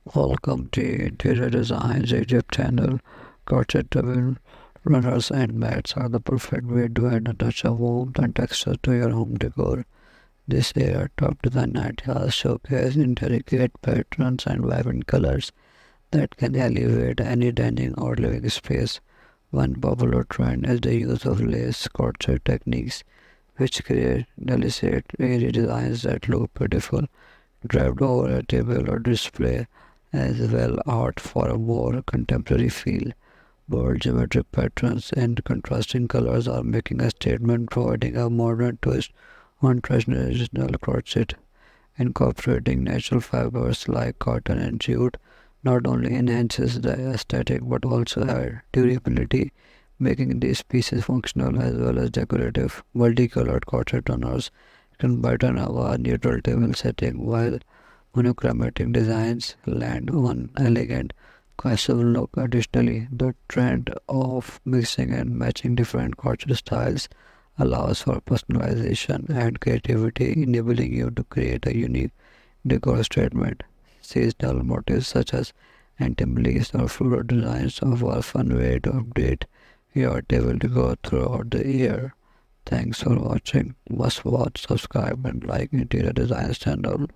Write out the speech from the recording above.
Welcome to Interior Designs Egypt channel. Crochet table runners and mats are the perfect way to add a touch of warmth and texture to your home decor. This year, top design ideas showcase intricate patterns and vibrant colors that can elevate any dining or living space. One popular trend is the use of lace crochet techniques, which create delicate, airy designs that look beautiful draped over a table or display, as well art for a more contemporary feel. Bold geometric patterns and contrasting colors are making a statement, providing a modern twist on traditional crochet. Incorporating natural fibers like cotton and jute not only enhances the aesthetic but also adds durability, making these pieces functional as well as decorative. Multicolored crochet runners can brighten our neutral table setting, while monochromatic designs land on elegant, cohesive look. Additionally, the trend of mixing and matching different crochet styles allows for personalization and creativity, enabling you to create a unique decor statement. Seasonal motifs such as antiques or floral designs offer a fun way to update your table decor throughout the year. Thanks for watching. Must watch, subscribe, and like Interior Designs channel.